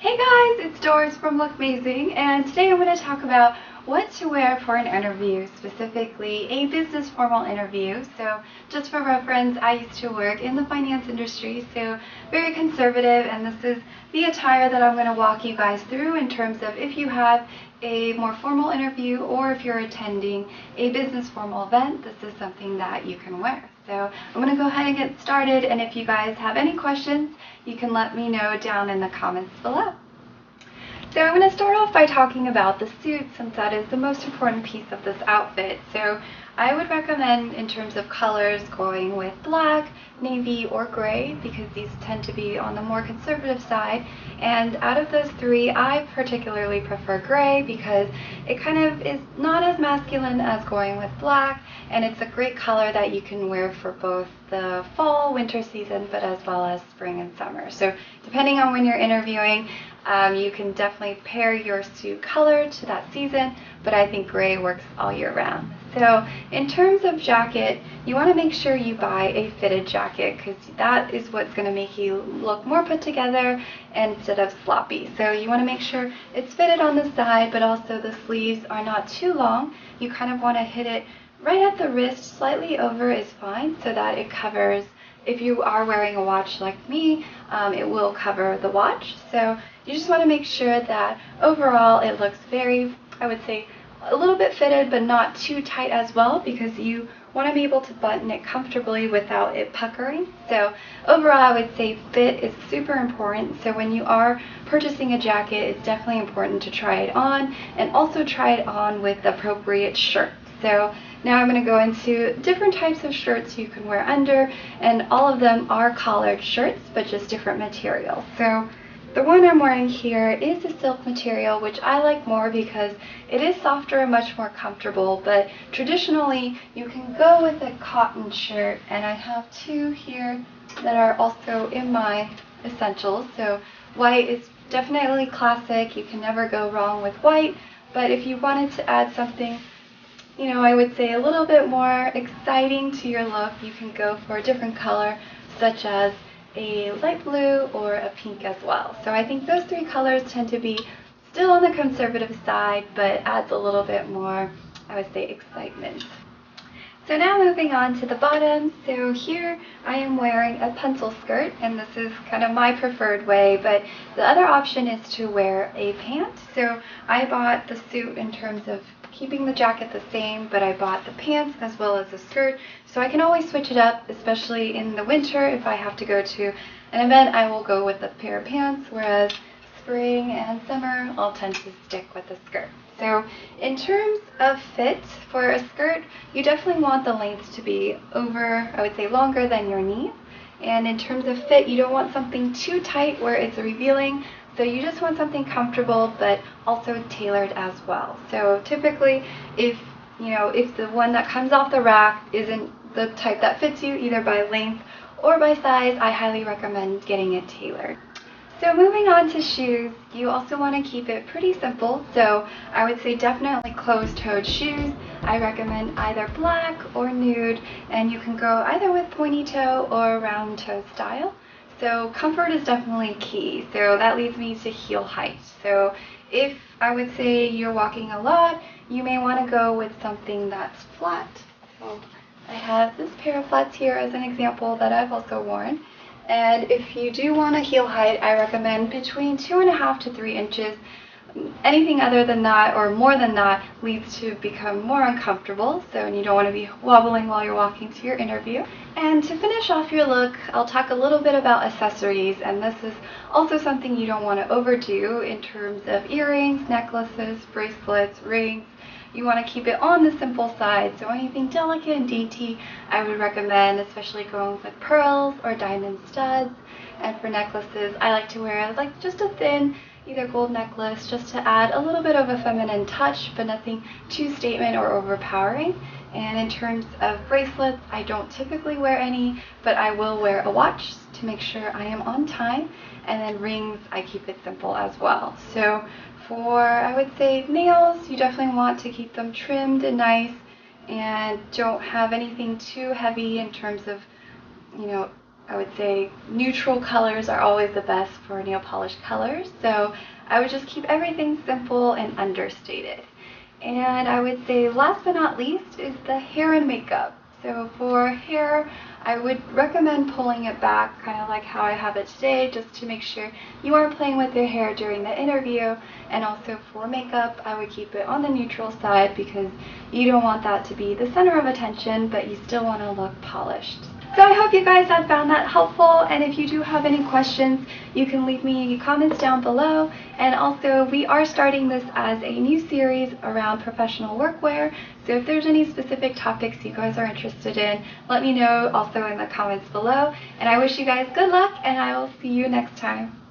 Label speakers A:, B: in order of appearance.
A: Hey guys, it's Doris from Look Amazing, and today I'm going to talk about what to wear for an interview, specifically a business formal interview. So just for reference, I used to work in the finance industry, so very conservative, and this is the attire that I'm going to walk you guys through in terms of if you have a more formal interview or if you're attending a business formal event, this is something that you can wear. So I'm going to go ahead and get started, and if you guys have any questions, you can let me know down in the comments below. So I'm going to start off by talking about the suit, since that is the most important piece of this outfit. So I would recommend, in terms of colors, going with black, navy, or gray, because these tend to be on the more conservative side. And out of those three, I particularly prefer gray because it kind of is not as masculine as going with black, and it's a great color that you can wear for both the fall, winter season, but as well as spring and summer. So depending on when you're interviewing, you can definitely pair your suit color to that season, but I think gray works all year round. So in terms of jacket, you want to make sure you buy a fitted jacket, because that is what's going to make you look more put together instead of sloppy. So you want to make sure it's fitted on the side, but also the sleeves are not too long. You kind of want to hit it right at the wrist, slightly over is fine, so that it covers. If you are wearing a watch like me, it will cover the watch. So you just want to make sure that overall it looks very, I would say, a little bit fitted, but not too tight as well, because you want to be able to button it comfortably without it puckering. So overall, I would say fit is super important. So when you are purchasing a jacket, it's definitely important to try it on, and also try it on with the appropriate shirt. So now I'm going to go into different types of shirts you can wear under, and all of them are collared shirts, but just different materials. So the one I'm wearing here is a silk material, which I like more because it is softer and much more comfortable, but traditionally you can go with a cotton shirt, and I have two here that are also in my essentials. So white is definitely classic, you can never go wrong with white, but if you wanted to add something, I would say a little bit more exciting to your look, you can go for a different color, such as a light blue or a pink as well. So I think those three colors tend to be still on the conservative side, but adds a little bit more, I would say, excitement. So now moving on to the bottom. So here I am wearing a pencil skirt, and this is kind of my preferred way, but the other option is to wear a pant. So I bought the suit in terms of keeping the jacket the same, but I bought the pants as well as the skirt, so I can always switch it up, especially in the winter. If I have to go to an event, I will go with a pair of pants, whereas spring and summer, I'll tend to stick with the skirt. So in terms of fit for a skirt, you definitely want the length to be over, I would say, longer than your knees. And in terms of fit, you don't want something too tight where it's revealing. So you just want something comfortable, but also tailored as well. So typically, if the one that comes off the rack isn't the type that fits you, either by length or by size, I highly recommend getting it tailored. So moving on to shoes, you also want to keep it pretty simple. So I would say definitely closed-toed shoes. I recommend either black or nude, and you can go either with pointy toe or round toe style. So comfort is definitely key. So that leads me to heel height. So if I would say you're walking a lot, you may want to go with something that's flat. So I have this pair of flats here as an example that I've also worn. And if you do want a heel height, I recommend between 2.5 to 3 inches. Anything other than that or more than that leads to become more uncomfortable, so you don't want to be wobbling while you're walking to your interview. And to finish off your look, I'll talk a little bit about accessories, and this is also something you don't want to overdo in terms of earrings, necklaces, bracelets, rings. You want to keep it on the simple side, so anything delicate and dainty I would recommend, especially going with pearls or diamond studs. And for necklaces, I like to wear like just a thin, either gold necklace, just to add a little bit of a feminine touch, but nothing too statement or overpowering. And in terms of bracelets, I don't typically wear any, but I will wear a watch to make sure I am on time. And then rings, I keep it simple as well. So for, I would say, nails, you definitely want to keep them trimmed and nice, and don't have anything too heavy in terms of, I would say neutral colors are always the best for nail polish colors. So I would just keep everything simple and understated. And I would say last but not least is the hair and makeup. So for hair, I would recommend pulling it back, kind of like how I have it today, just to make sure you aren't playing with your hair during the interview. And also for makeup, I would keep it on the neutral side because you don't want that to be the center of attention, but you still want to look polished. So I hope you guys have found that helpful, and if you do have any questions, you can leave me comments down below. And also, we are starting this as a new series around professional workwear, so if there's any specific topics you guys are interested in, let me know also in the comments below. And I wish you guys good luck, and I will see you next time.